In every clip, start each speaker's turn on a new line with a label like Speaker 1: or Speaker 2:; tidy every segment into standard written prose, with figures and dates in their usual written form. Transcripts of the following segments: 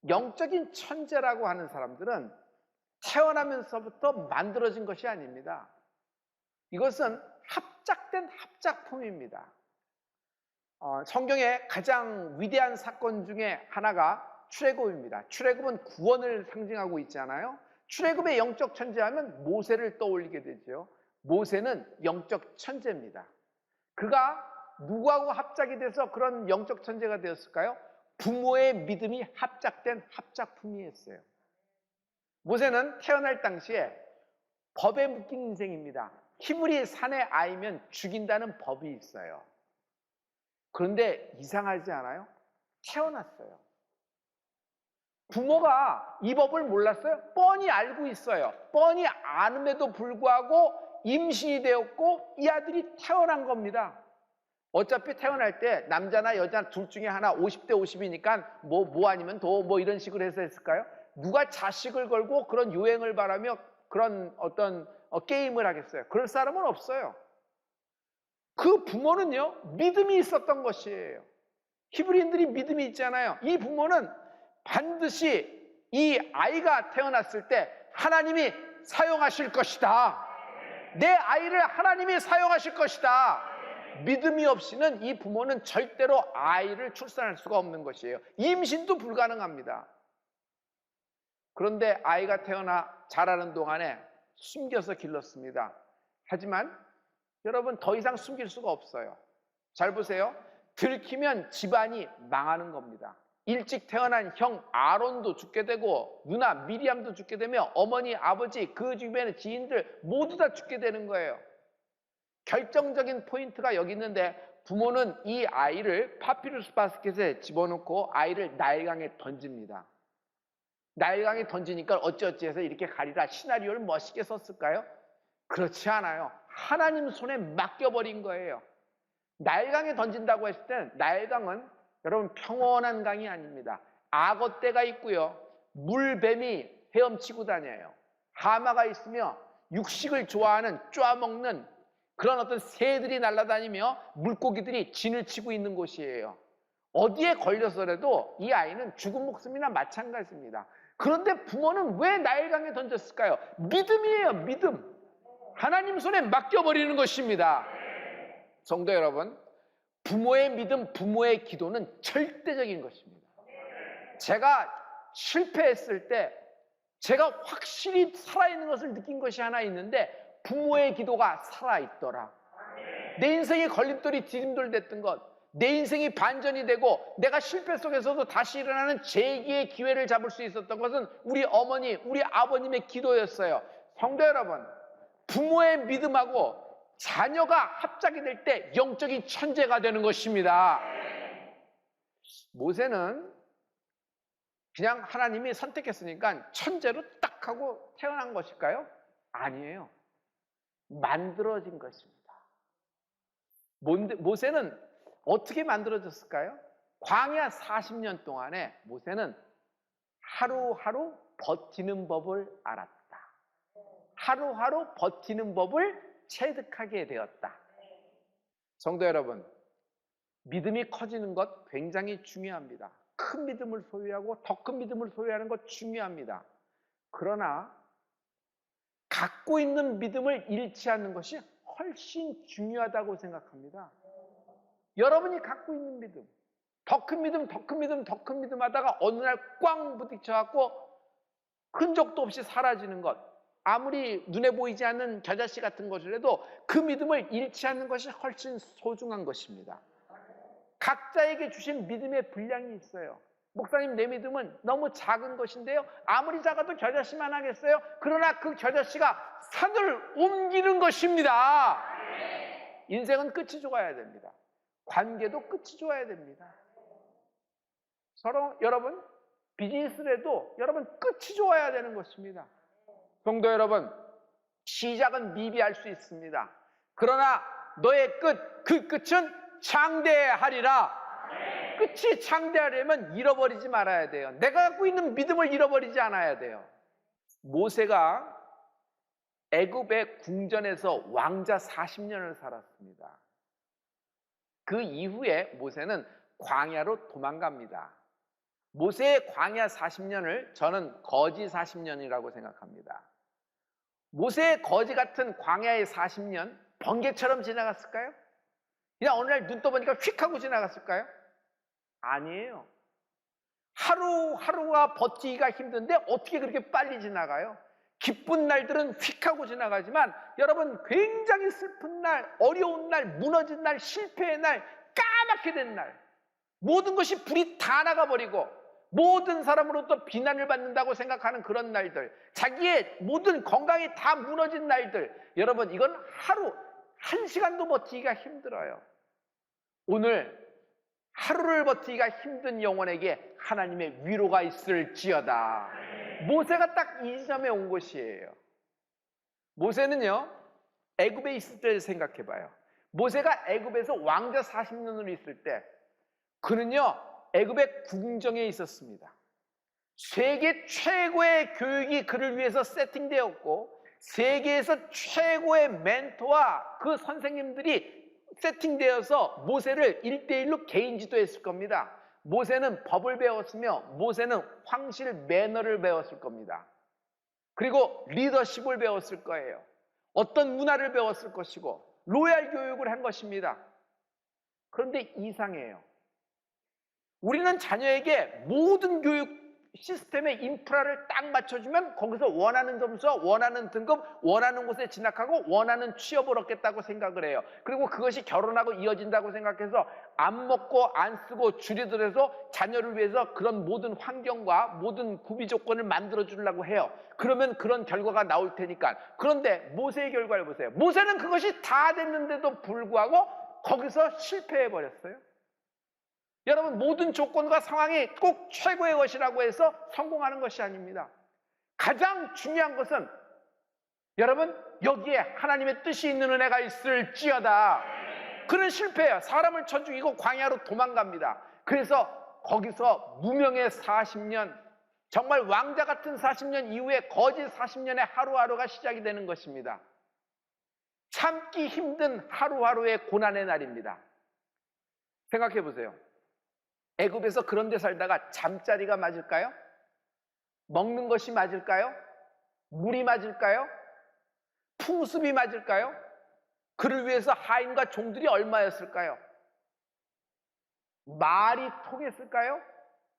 Speaker 1: 영적인 천재라고 하는 사람들은 태어나면서부터 만들어진 것이 아닙니다. 이것은 합작된 합작품입니다. 성경의 가장 위대한 사건 중에 하나가 출애굽입니다. 출애굽은 구원을 상징하고 있잖아요. 출애굽의 영적 천재하면 모세를 떠올리게 되죠. 모세는 영적 천재입니다. 그가 누구하고 합작이 돼서 그런 영적 천재가 되었을까요? 부모의 믿음이 합작된 합작품이었어요. 모세는 태어날 당시에 법에 묶인 인생입니다. 히브리 산의 아이면 죽인다는 법이 있어요. 그런데 이상하지 않아요? 태어났어요. 부모가 이 법을 몰랐어요? 뻔히 알고 있어요. 뻔히 아는데도 불구하고 임신이 되었고 이 아들이 태어난 겁니다. 어차피 태어날 때 남자나 여자 둘 중에 하나 50대 50이니까 뭐 아니면 더 이런 식으로 해서 했을까요? 누가 자식을 걸고 그런 유행을 바라며 그런 어떤 게임을 하겠어요? 그럴 사람은 없어요. 그 부모는요, 믿음이 있었던 것이에요. 히브리인들이 믿음이 있잖아요. 이 부모는 반드시 이 아이가 태어났을 때 하나님이 사용하실 것이다. 내 아이를 하나님이 사용하실 것이다. 믿음이 없이는 이 부모는 절대로 아이를 출산할 수가 없는 것이에요. 임신도 불가능합니다. 그런데 아이가 태어나 자라는 동안에 숨겨서 길렀습니다. 하지만 여러분, 더 이상 숨길 수가 없어요. 잘 보세요. 들키면 집안이 망하는 겁니다. 일찍 태어난 형 아론도 죽게 되고 누나 미리암도 죽게 되며 어머니, 아버지, 그 주변의 지인들 모두 다 죽게 되는 거예요. 결정적인 포인트가 여기 있는데 부모는 이 아이를 파피루스 바스켓에 집어넣고 아이를 나일강에 던집니다. 나일강에 던지니까 어찌어찌해서 이렇게 가리라 시나리오를 멋있게 썼을까요? 그렇지 않아요. 하나님 손에 맡겨버린 거예요. 나일강에 던진다고 했을 때 나일강은 여러분 평온한 강이 아닙니다. 악어떼가 있고요. 물뱀이 헤엄치고 다녀요. 하마가 있으며 육식을 좋아하는 쪼아먹는 그런 어떤 새들이 날아다니며 물고기들이 진을 치고 있는 곳이에요. 어디에 걸려서라도 이 아이는 죽은 목숨이나 마찬가지입니다. 그런데 부모는 왜 나일강에 던졌을까요? 믿음이에요. 믿음. 하나님 손에 맡겨버리는 것입니다. 성도 여러분, 부모의 믿음, 부모의 기도는 절대적인 것입니다. 제가 실패했을 때 제가 확실히 살아있는 것을 느낀 것이 하나 있는데 부모의 기도가 살아있더라. 내 인생이 걸림돌이 디딤돌 됐던 것, 내 인생이 반전이 되고 내가 실패 속에서도 다시 일어나는 재기의 기회를 잡을 수 있었던 것은 우리 어머니, 우리 아버님의 기도였어요. 성도 여러분, 부모의 믿음하고 자녀가 합작이 될 때 영적인 천재가 되는 것입니다. 모세는 그냥 하나님이 선택했으니까 천재로 딱 하고 태어난 것일까요? 아니에요. 만들어진 것입니다. 모세는 어떻게 만들어졌을까요? 광야 40년 동안에 모세는 하루하루 버티는 법을 알았다. 하루하루 버티는 법을 체득하게 되었다. 성도 여러분, 믿음이 커지는 것 굉장히 중요합니다. 큰 믿음을 소유하고 더 큰 믿음을 소유하는 것 중요합니다. 그러나 갖고 있는 믿음을 잃지 않는 것이 훨씬 중요하다고 생각합니다. 여러분이 갖고 있는 믿음, 더 큰 믿음, 더 큰 믿음, 더 큰 믿음 하다가 어느 날 꽝 부딪혀갖고 흔적도 없이 사라지는 것, 아무리 눈에 보이지 않는 겨자씨 같은 것을 해도 그 믿음을 잃지 않는 것이 훨씬 소중한 것입니다. 각자에게 주신 믿음의 분량이 있어요. 목사님, 내 믿음은 너무 작은 것인데요. 아무리 작아도 겨자씨만 하겠어요? 그러나 그 겨자씨가 산을 옮기는 것입니다. 인생은 끝이 좋아야 됩니다. 관계도 끝이 좋아야 됩니다. 서로 여러분, 비즈니스를 해도 여러분 끝이 좋아야 되는 것입니다. 성도 여러분, 시작은 미비할 수 있습니다. 그러나 너의 끝, 그 끝은 창대하리라. 끝이 창대하려면 잃어버리지 말아야 돼요. 내가 갖고 있는 믿음을 잃어버리지 않아야 돼요. 모세가 애굽의 궁전에서 왕자 40년을 살았습니다. 그 이후에 모세는 광야로 도망갑니다. 모세의 광야 40년을 저는 거지 40년이라고 생각합니다. 모세의 거지 같은 광야의 40년 번개처럼 지나갔을까요? 그냥 어느 날 눈 떠보니까 휙 하고 지나갔을까요? 아니에요. 하루하루가 버티기가 힘든데 어떻게 그렇게 빨리 지나가요? 기쁜 날들은 휙 하고 지나가지만 여러분, 굉장히 슬픈 날, 어려운 날, 무너진 날, 실패의 날, 까맣게 된 날, 모든 것이 불이 다 나가버리고 모든 사람으로부터 비난을 받는다고 생각하는 그런 날들, 자기의 모든 건강이 다 무너진 날들, 여러분, 이건 하루, 한 시간도 버티기가 힘들어요. 오늘 하루를 버티기가 힘든 영혼에게 하나님의 위로가 있을지어다. 모세가 딱 이 지점에 온 것이에요. 모세는요, 애굽에 있을 때를 생각해 봐요. 모세가 애굽에서 왕자 40년으로 있을 때 그는요, 애굽의 궁정에 있었습니다. 세계 최고의 교육이 그를 위해서 세팅되었고 세계에서 최고의 멘토와 그 선생님들이 세팅되어서 모세를 1대1로 개인 지도했을 겁니다. 모세는 법을 배웠으며 모세는 황실 매너를 배웠을 겁니다. 그리고 리더십을 배웠을 거예요. 어떤 문화를 배웠을 것이고 로얄 교육을 한 것입니다. 그런데 이상해요. 우리는 자녀에게 모든 교육 시스템의 인프라를 딱 맞춰주면 거기서 원하는 점수와 원하는 등급, 원하는 곳에 진학하고 원하는 취업을 얻겠다고 생각을 해요. 그리고 그것이 결혼하고 이어진다고 생각해서 안 먹고 안 쓰고 줄여들여서 자녀를 위해서 그런 모든 환경과 모든 구비 조건을 만들어 주려고 해요. 그러면 그런 결과가 나올 테니까. 그런데 모세의 결과를 보세요. 모세는 그것이 다 됐는데도 불구하고 거기서 실패해 버렸어요. 여러분, 모든 조건과 상황이 꼭 최고의 것이라고 해서 성공하는 것이 아닙니다. 가장 중요한 것은 여러분, 여기에 하나님의 뜻이 있는 은혜가 있을지어다. 그는 실패해요. 사람을 쳐 죽이고 광야로 도망갑니다. 그래서 거기서 무명의 40년, 정말 왕자 같은 40년 이후에 거짓 40년의 하루하루가 시작이 되는 것입니다. 참기 힘든 하루하루의 고난의 날입니다. 생각해 보세요. 애굽에서 그런 데 살다가 잠자리가 맞을까요? 먹는 것이 맞을까요? 물이 맞을까요? 풍습이 맞을까요? 그를 위해서 하인과 종들이 얼마였을까요? 말이 통했을까요?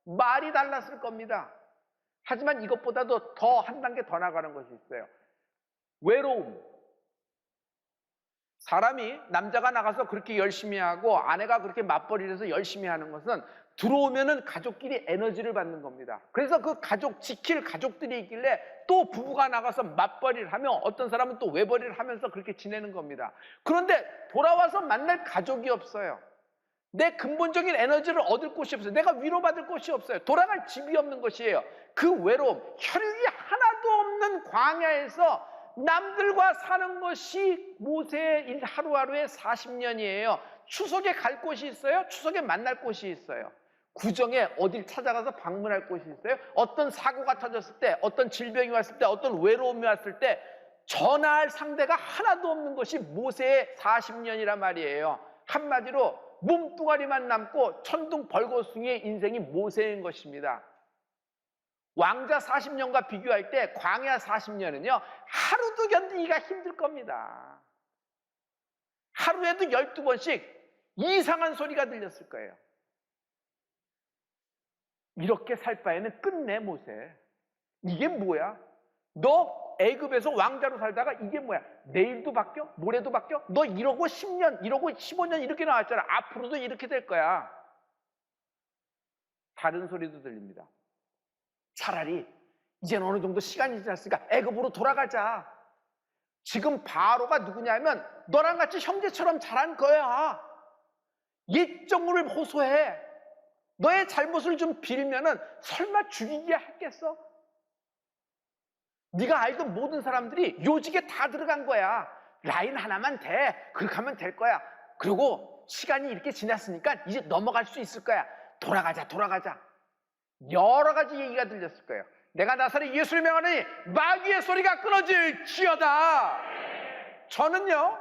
Speaker 1: 말이 달랐을 겁니다. 하지만 이것보다도 더 한 단계 더 나가는 것이 있어요. 외로움. 사람이, 남자가 나가서 그렇게 열심히 하고 아내가 그렇게 맞벌이를 해서 열심히 하는 것은 들어오면은 가족끼리 에너지를 받는 겁니다. 그래서 그 가족, 지킬 가족들이 있길래 또 부부가 나가서 맞벌이를 하며 어떤 사람은 또 외벌이를 하면서 그렇게 지내는 겁니다. 그런데 돌아와서 만날 가족이 없어요. 내 근본적인 에너지를 얻을 곳이 없어요. 내가 위로받을 곳이 없어요. 돌아갈 집이 없는 것이에요. 그 외로움, 혈육이 하나도 없는 광야에서 남들과 사는 것이 모세의 하루하루의 40년이에요. 추석에 갈 곳이 있어요? 추석에 만날 곳이 있어요? 구정에 어딜 찾아가서 방문할 곳이 있어요? 어떤 사고가 터졌을 때, 어떤 질병이 왔을 때, 어떤 외로움이 왔을 때 전화할 상대가 하나도 없는 것이 모세의 40년이란 말이에요. 한마디로 몸뚱아리만 남고 천둥 벌거숭이의 인생이 모세인 것입니다. 왕자 40년과 비교할 때 광야 40년은요 하루도 견디기가 힘들 겁니다. 하루에도 12번씩 이상한 소리가 들렸을 거예요. 이렇게 살 바에는 끝내 모세. 이게 뭐야? 너 애굽에서 왕자로 살다가 이게 뭐야? 내일도 바뀌어? 모레도 바뀌어? 너 이러고 10년, 이러고 15년 이렇게 나왔잖아. 앞으로도 이렇게 될 거야. 다른 소리도 들립니다. 차라리 이제는 어느 정도 시간이 지났으니까 애굽으로 돌아가자. 지금 바로가 누구냐면 너랑 같이 형제처럼 자란 거야. 옛정물을 호소해. 너의 잘못을 좀 빌면은 설마 죽이게 하겠어? 네가 알던 모든 사람들이 요직에 다 들어간 거야. 라인 하나만 돼. 그렇게 하면 될 거야. 그리고 시간이 이렇게 지났으니까 이제 넘어갈 수 있을 거야. 돌아가자, 돌아가자. 여러 가지 얘기가 들렸을 거예요. 내가 나사렛 예수를 명하니 마귀의 소리가 끊어질지어다. 저는요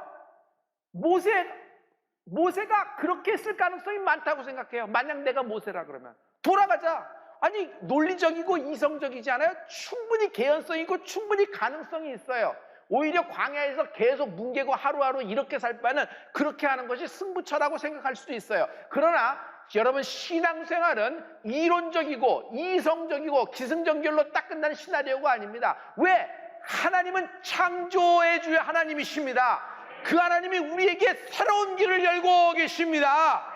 Speaker 1: 모세가 그렇게 했을 가능성이 많다고 생각해요. 만약 내가 모세라 그러면 돌아가자. 아니 논리적이고 이성적이지 않아요? 충분히 개연성이 있고 충분히 가능성이 있어요. 오히려 광야에서 계속 뭉개고 하루하루 이렇게 살 바는 그렇게 하는 것이 승부처라고 생각할 수도 있어요. 그러나 여러분, 신앙생활은 이론적이고 이성적이고 기승전결로 딱 끝나는 시나리오가 아닙니다. 왜? 하나님은 창조의 주의 하나님이십니다. 그 하나님이 우리에게 새로운 길을 열고 계십니다.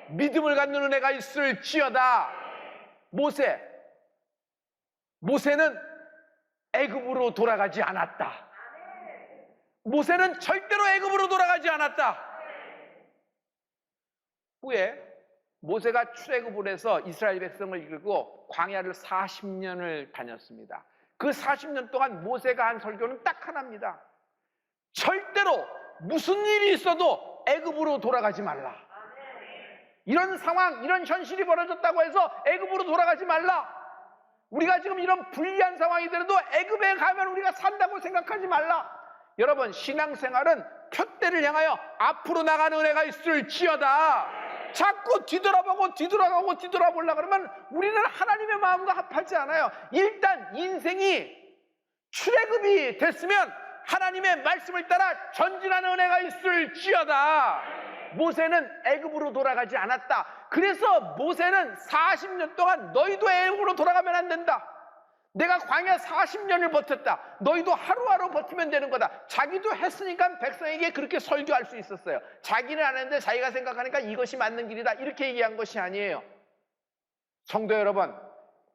Speaker 1: 믿음을 갖는 은혜가 있을지어다. 모세는 애굽으로 돌아가지 않았다. 모세는 절대로 애굽으로 돌아가지 않았다. 후에 모세가 출애굽을 해서 이스라엘 백성을 이끌고 광야를 40년을 다녔습니다. 그 40년 동안 모세가 한 설교는 딱 하나입니다. 절대로 무슨 일이 있어도 애굽으로 돌아가지 말라. 이런 상황, 이런 현실이 벌어졌다고 해서 애굽으로 돌아가지 말라. 우리가 지금 이런 불리한 상황이더라도 애굽에 가면 우리가 산다고 생각하지 말라. 여러분, 신앙생활은 표대를 향하여 앞으로 나가는 은혜가 있을지어다. 자꾸 뒤돌아보고 뒤돌아보려고 그러면 우리는 하나님의 마음과 합하지 않아요. 일단 인생이 출애굽이 됐으면 하나님의 말씀을 따라 전진하는 은혜가 있을지어다. 모세는 애굽으로 돌아가지 않았다. 그래서 모세는 40년 동안 너희도 애굽으로 돌아가면 안 된다. 내가 광야 40년을 버텼다. 너희도 하루하루 버티면 되는 거다. 자기도 했으니까 백성에게 그렇게 설교할 수 있었어요. 자기는 안 했는데 자기가 생각하니까 이것이 맞는 길이다. 이렇게 얘기한 것이 아니에요. 성도 여러분,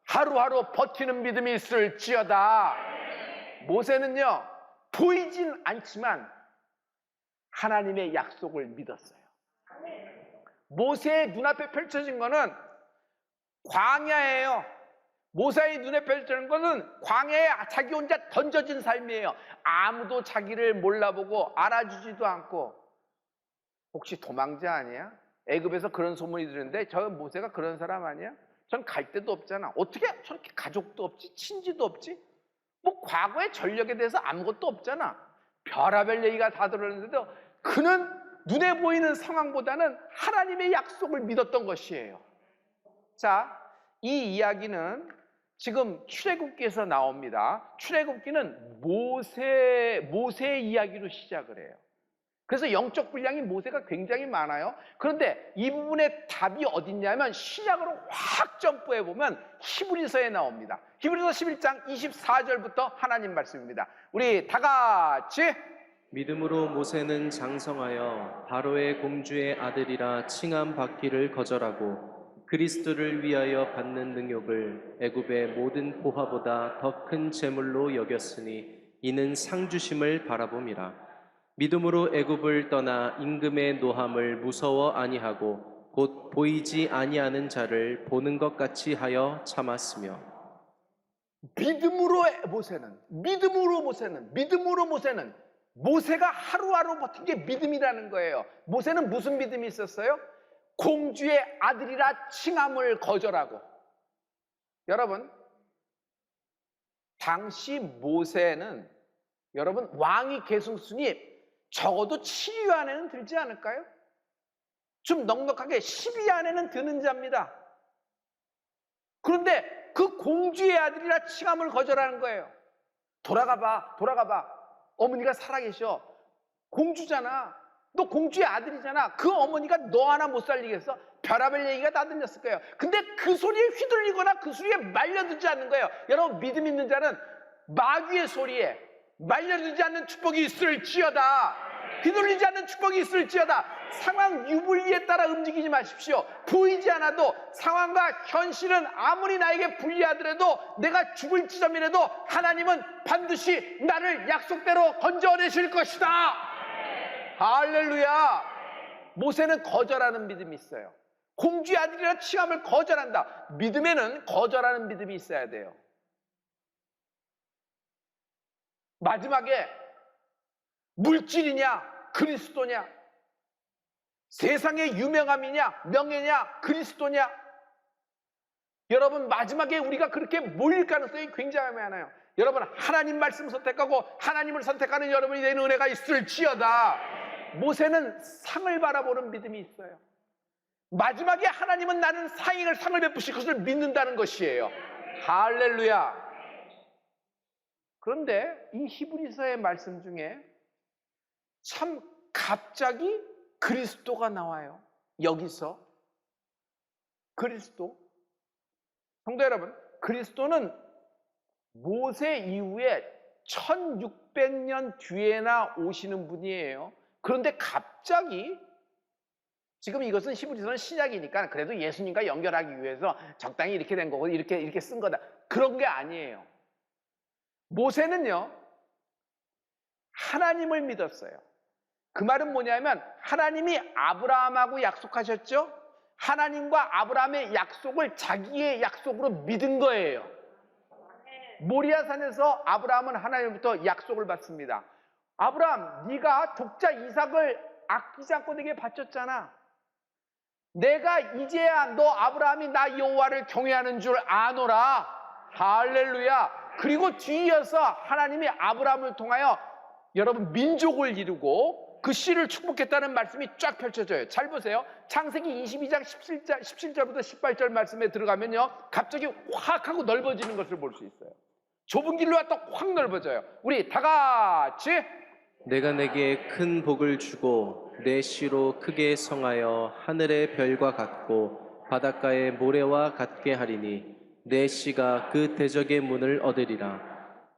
Speaker 1: 하루하루 버티는 믿음이 있을지어다. 모세는요, 보이진 않지만 하나님의 약속을 믿었어요. 모세의 눈앞에 펼쳐진 거는 광야예요. 모세의 눈에 펼쳐진 것은 광야에 자기 혼자 던져진 삶이에요. 아무도 자기를 몰라보고 알아주지도 않고. 혹시 도망자 아니야? 애굽에서 그런 소문이 들었는데 저 모세가 그런 사람 아니야? 전 갈 데도 없잖아. 어떻게 저렇게 가족도 없지? 친지도 없지? 뭐 과거의 전력에 대해서 아무것도 없잖아. 별하별 얘기가 다 들었는데도 그는 눈에 보이는 상황보다는 하나님의 약속을 믿었던 것이에요. 자, 이 이야기는 지금 출애굽기에서 나옵니다. 출애굽기는 모세의 이야기로 시작을 해요. 그래서 영적 분량이 모세가 굉장히 많아요. 그런데 이 부분의 답이 어딨냐면 시작으로 확 점프해 보면 히브리서에 나옵니다. 히브리서 11장 24절부터 하나님 말씀입니다. 우리 다 같이.
Speaker 2: 믿음으로 모세는 장성하여 바로의 공주의 아들이라 칭함 받기를 거절하고 그리스도를 위하여 받는 능욕을 애굽의 모든 보화보다 더 큰 재물로 여겼으니 이는 상주심을 바라봄이라. 믿음으로 애굽을 떠나 임금의 노함을 무서워 아니하고 곧 보이지 아니하는 자를 보는 것 같이 하여 참았으며.
Speaker 1: 믿음으로 모세는 모세가 하루하루 버틴 게 믿음이라는 거예요. 모세는 무슨 믿음이 있었어요? 공주의 아들이라 칭함을 거절하고. 여러분, 당시 모세는 여러분 왕위 계승순이 적어도 7위 안에는 들지 않을까요? 좀 넉넉하게 10위 안에는 드는 자입니다. 그런데 그 공주의 아들이라 칭함을 거절하는 거예요. 돌아가봐. 어머니가 살아계셔. 공주잖아. 너 공주의 아들이잖아. 그 어머니가 너 하나 못 살리겠어? 별하별 얘기가 다 들렸을 거예요. 근데 그 소리에 휘둘리거나 그 소리에 말려들지 않는 거예요. 여러분, 믿음 있는 자는 마귀의 소리에 말려들지 않는 축복이 있을지어다. 휘둘리지 않는 축복이 있을지어다. 상황 유불리에 따라 움직이지 마십시오. 보이지 않아도 상황과 현실은 아무리 나에게 불리하더라도 내가 죽을 지점이라도 하나님은 반드시 나를 약속대로 건져내실 것이다. 할렐루야. 모세는 거절하는 믿음이 있어요. 공주의 아들이라 칭함을 거절한다. 믿음에는 거절하는 믿음이 있어야 돼요. 마지막에 물질이냐 그리스도냐, 세상의 유명함이냐 명예냐 그리스도냐. 여러분, 마지막에 우리가 그렇게 몰릴 가능성이 굉장히 많아요. 여러분, 하나님 말씀 선택하고 하나님을 선택하는 여러분이 되는 은혜가 있을지어다. 모세는 상을 바라보는 믿음이 있어요. 마지막에 하나님은 나는 상을 베푸실 것을 믿는다는 것이에요. 할렐루야. 그런데 이 히브리서의 말씀 중에 참 갑자기 그리스도가 나와요. 여기서 그리스도. 성도 여러분, 그리스도는 모세 이후에 1600년 뒤에나 오시는 분이에요. 그런데 갑자기, 지금 이것은 히브리서는 신약이니까 그래도 예수님과 연결하기 위해서 적당히 이렇게 된 거고 이렇게 쓴 거다, 그런 게 아니에요. 모세는요, 하나님을 믿었어요. 그 말은 뭐냐면 하나님이 아브라함하고 약속하셨죠? 하나님과 아브라함의 약속을 자기의 약속으로 믿은 거예요. 모리아산에서 아브라함은 하나님부터 약속을 받습니다. 아브라함, 네가 독자 이삭을 아끼지 않고 내게 바쳤잖아. 내가 이제야 너 아브라함이 나 여호와를 경외하는 줄 아노라. 할렐루야. 그리고 뒤이어서 하나님이 아브라함을 통하여 여러분 민족을 이루고 그 씨를 축복했다는 말씀이 쫙 펼쳐져요. 잘 보세요. 창세기 22장 17절부터 18절 말씀에 들어가면요, 갑자기 확 하고 넓어지는 것을 볼 수 있어요. 좁은 길로 왔다 확 넓어져요. 우리 다 같이.
Speaker 2: 내가 내게 큰 복을 주고 내 씨로 크게 성하여 하늘의 별과 같고 바닷가의 모래와 같게 하리니 내 씨가 그 대적의 문을 얻으리라.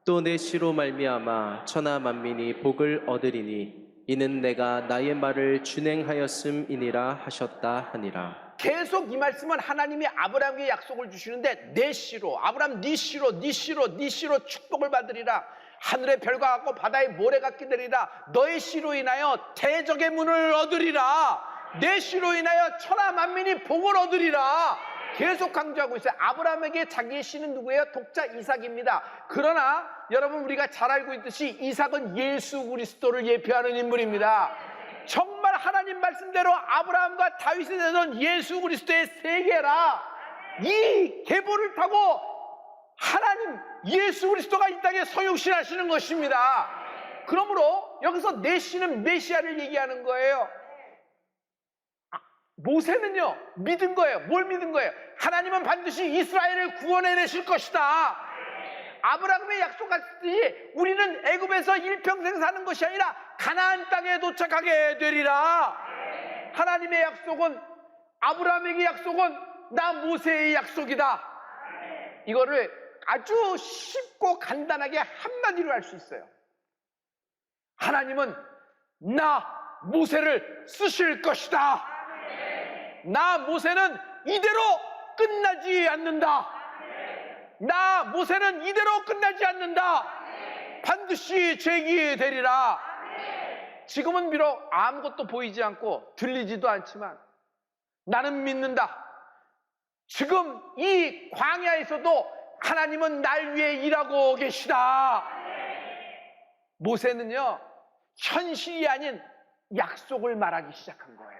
Speaker 2: 또 내 씨로 말미암아 천하 만민이 복을 얻으리니 이는 내가 나의 말을 준행하였음이니라 하셨다 하니라.
Speaker 1: 계속 이 말씀은 하나님이 아브라함에게 약속을 주시는데 내 씨로, 아브라함 네 씨로, 네 씨로, 네 씨로 축복을 받으리라. 하늘의 별과 같고 바다의 모래 같게 되리라. 너의 씨로 인하여 대적의 문을 얻으리라. 내 씨로 인하여 천하 만민이 복을 얻으리라. 계속 강조하고 있어요. 아브라함에게 자기의 씨는 누구예요? 독자 이삭입니다. 그러나 여러분, 우리가 잘 알고 있듯이 이삭은 예수 그리스도를 예표하는 인물입니다. 정말 하나님 말씀대로 아브라함과 다윗에 대한 예수 그리스도의 세계라. 이 계보를 타고 하나님 예수 그리스도가 이 땅에 서육신하시는 것입니다. 그러므로 여기서 내 씨는 메시아를 얘기하는 거예요. 모세는요, 믿은 거예요. 뭘 믿은 거예요? 하나님은 반드시 이스라엘을 구원해내실 것이다. 아브라함의 약속하듯이 우리는 애굽에서 일평생 사는 것이 아니라 가나안 땅에 도착하게 되리라. 하나님의 약속은, 아브라함에게 약속은 나 모세의 약속이다. 이거를 아주 쉽고 간단하게 한마디로 할 수 있어요. 하나님은 나 모세를 쓰실 것이다. 나 모세는 이대로 끝나지 않는다. 나 모세는 이대로 끝나지 않는다. 반드시 제기되리라. 지금은 비록 아무것도 보이지 않고 들리지도 않지만 나는 믿는다. 지금 이 광야에서도 하나님은 날 위해 일하고 계시다. 모세는요, 현실이 아닌 약속을 말하기 시작한 거예요.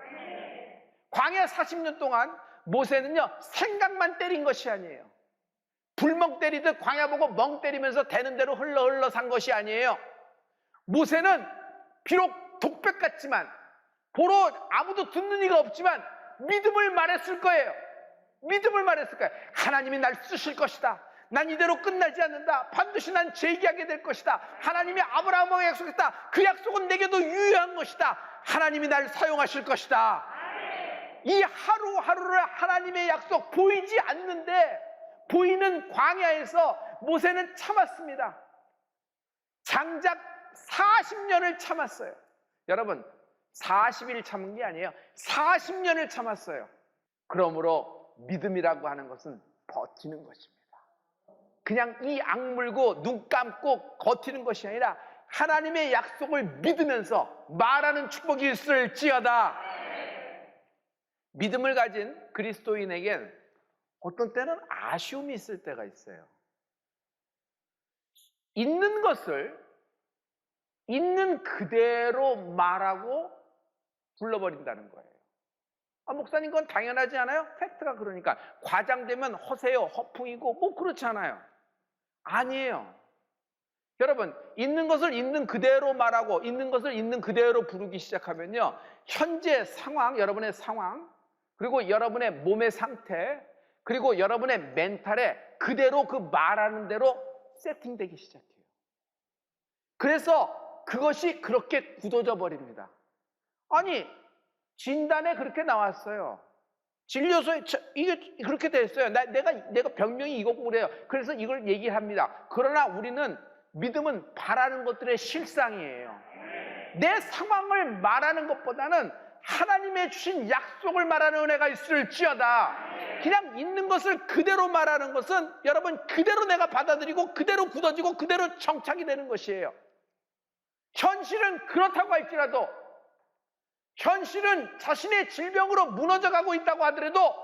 Speaker 1: 광야 40년 동안 모세는요, 생각만 때린 것이 아니에요. 불멍 때리듯 광야 보고 멍 때리면서 되는 대로 흘러 산 것이 아니에요. 모세는 비록 독백 같지만, 보러 아무도 듣는 이가 없지만 믿음을 말했을 거예요. 믿음을 말했을 거예요. 하나님이 날 쓰실 것이다. 난 이대로 끝나지 않는다. 반드시 난 재기하게 될 것이다. 하나님이 아브라함에게 약속했다. 그 약속은 내게도 유효한 것이다. 하나님이 날 사용하실 것이다. 이 하루하루를 하나님의 약속, 보이지 않는데 보이는 광야에서 모세는 참았습니다. 장작 40년을 참았어요. 여러분, 40일 참은 게 아니에요. 40년을 참았어요. 그러므로 믿음이라고 하는 것은 버티는 것입니다. 그냥 이 악물고 눈 감고 버티는 것이 아니라 하나님의 약속을 믿으면서 말하는 축복이 있을지어다. 믿음을 가진 그리스도인에겐 어떤 때는 아쉬움이 있을 때가 있어요. 있는 것을 있는 그대로 말하고 불러버린다는 거예요. 목사님, 그건 당연하지 않아요? 팩트가 그러니까. 과장되면 허세요, 허풍이고 뭐 그렇지 않아요. 아니에요. 여러분, 있는 것을 있는 그대로 말하고 있는 것을 있는 그대로 부르기 시작하면요, 현재 상황, 여러분의 상황, 그리고 여러분의 몸의 상태, 그리고 여러분의 멘탈에 그대로 그 말하는 대로 세팅되기 시작해요. 그래서 그것이 그렇게 굳어져 버립니다. 아니, 진단에 그렇게 나왔어요. 진료소에 이게 그렇게 됐어요. 내가 병명이 이거고 그래요. 그래서 이걸 얘기합니다. 그러나 우리는 믿음은 바라는 것들의 실상이에요. 내 상황을 말하는 것보다는 하나님의 주신 약속을 말하는 은혜가 있을지어다. 그냥 있는 것을 그대로 말하는 것은 여러분 그대로 내가 받아들이고 그대로 굳어지고 그대로 정착이 되는 것이에요. 현실은 그렇다고 할지라도, 현실은 자신의 질병으로 무너져가고 있다고 하더라도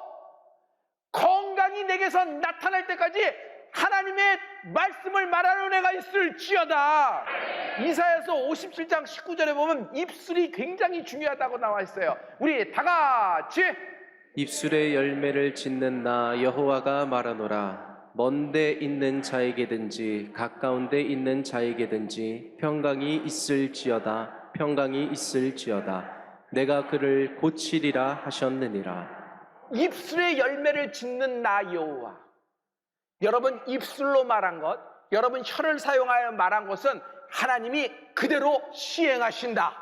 Speaker 1: 건강이 내게서 나타날 때까지 하나님의 말씀을 말하는 은혜가 있을지어다. 이사야서 57장 19절에 보면 입술이 굉장히 중요하다고 나와 있어요. 우리 다 같이
Speaker 2: 입술의 열매를 짓는 나 여호와가 말하노라. 먼데 있는 자에게든지 가까운 데 있는 자에게든지 평강이 있을지어다. 평강이 있을지어다. 내가 그를 고치리라 하셨느니라.
Speaker 1: 입술의 열매를 짓는 나 여호와. 여러분 입술로 말한 것, 여러분 혀를 사용하여 말한 것은 하나님이 그대로 시행하신다.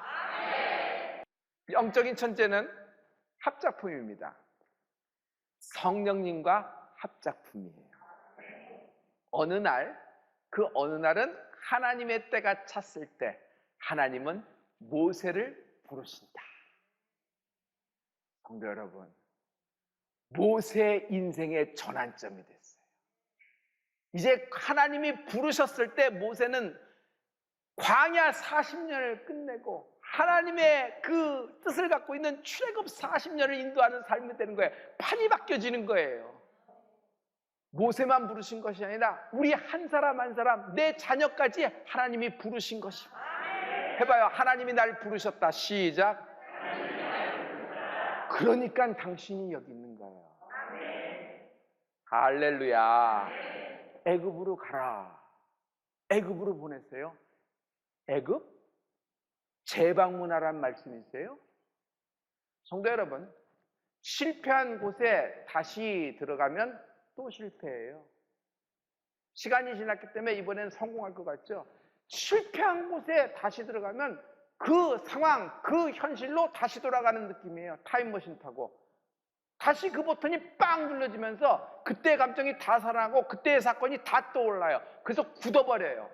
Speaker 1: 영적인 천재는 합작품입니다. 성령님과 합작품이에요. 어느 날은 하나님의 때가 찼을 때 하나님은 모세를 부르신다. 성도 여러분, 모세의 인생의 전환점이 됐어요. 이제 하나님이 부르셨을 때 모세는 광야 40년을 끝내고 하나님의 그 뜻을 갖고 있는 출애굽 40년을 인도하는 삶이 되는 거예요. 판이 바뀌어지는 거예요. 모세만 부르신 것이 아니라 우리 한 사람 한 사람, 내 자녀까지 하나님이 부르신 것입니다. 해봐요. 하나님이 날 부르셨다. 시작. 그러니까 당신이 여기 있는 거예요. 할렐루야. 애굽으로 가라. 애굽으로 보내세요. 애굽? 재방문하란 말씀이세요? 성도 여러분, 실패한 곳에 다시 들어가면 또 실패해요. 시간이 지났기 때문에 이번엔 성공할 것 같죠? 실패한 곳에 다시 들어가면 그 상황, 그 현실로 다시 돌아가는 느낌이에요. 타임머신 타고. 다시 그 버튼이 빵 눌러지면서 그때의 감정이 다 살아나고 그때의 사건이 다 떠올라요. 그래서 굳어버려요.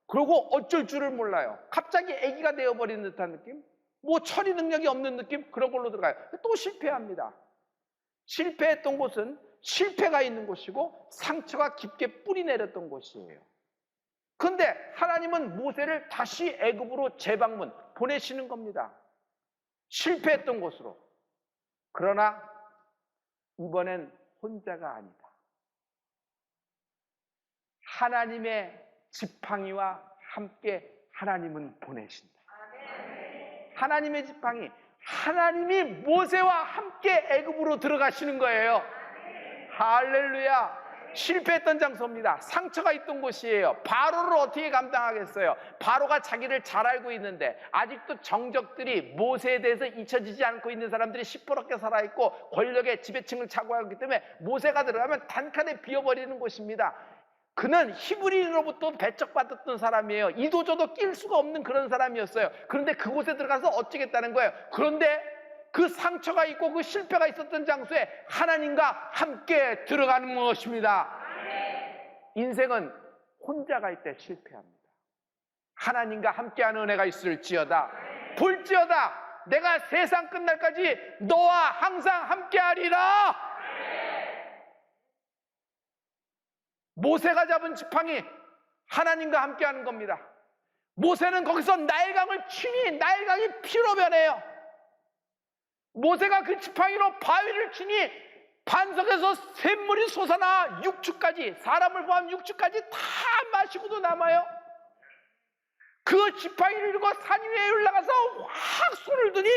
Speaker 1: 그리고 어쩔 줄을 몰라요. 갑자기 아기가 되어버리는 듯한 느낌? 뭐 처리 능력이 없는 느낌? 그런 걸로 들어가요. 또 실패합니다. 실패했던 곳은 실패가 있는 곳이고 상처가 깊게 뿌리 내렸던 곳이에요. 그런데 하나님은 모세를 다시 애굽으로 재방문 보내시는 겁니다. 실패했던 곳으로. 그러나 이번엔 혼자가 아니다. 하나님의 지팡이와 함께 하나님은 보내신다. 하나님의 지팡이, 하나님이 모세와 함께 애굽으로 들어가시는 거예요. 할렐루야. 실패했던 장소입니다. 상처가 있던 곳이에요. 바로를 어떻게 감당하겠어요? 바로가 자기를 잘 알고 있는데 아직도 정적들이 모세에 대해서 잊혀지지 않고 있는 사람들이 시퍼렇게 살아있고 권력의 지배층을 차고하기 때문에 모세가 들어가면 단칸에 비어버리는 곳입니다. 그는 히브리인으로부터 배척받았던 사람이에요. 이도저도 낄 수가 없는 그런 사람이었어요. 그런데 그곳에 들어가서 어찌겠다는 거예요. 그런데 그 상처가 있고 그 실패가 있었던 장소에 하나님과 함께 들어가는 것입니다. 인생은 혼자 갈 때 실패합니다. 하나님과 함께하는 은혜가 있을지어다. 볼지어다 내가 세상 끝날까지 너와 항상 함께하리라. 모세가 잡은 지팡이, 하나님과 함께하는 겁니다. 모세는 거기서 나일강을 치니 나일강이 피로 변해요. 모세가 그 지팡이로 바위를 치니 반석에서 샘물이 솟아나 육축까지, 사람을 포함 육축까지 다 마시고도 남아요. 그 지팡이를 들고 산 위에 올라가서 확 손을 드니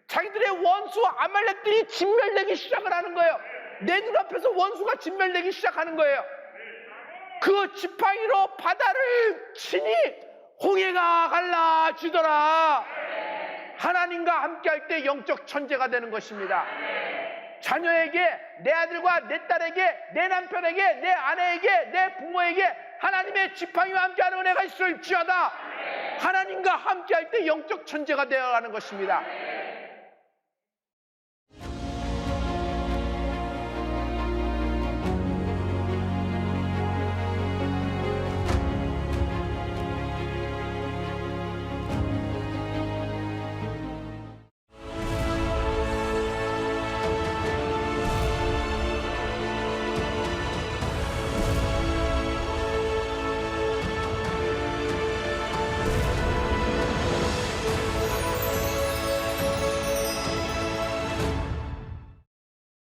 Speaker 1: 자기들의 원수 아말렉들이 진멸되기 시작을 하는 거예요. 내 눈앞에서 원수가 진멸되기 시작하는 거예요. 그 지팡이로 바다를 치니 홍해가 갈라지더라. 하나님과 함께할 때 영적 천재가 되는 것입니다. 자녀에게, 내 아들과 내 딸에게, 내 남편에게, 내 아내에게, 내 부모에게 하나님의 지팡이와 함께하는 은혜가 있을지어다. 하나님과 함께할 때 영적 천재가 되어가는 것입니다.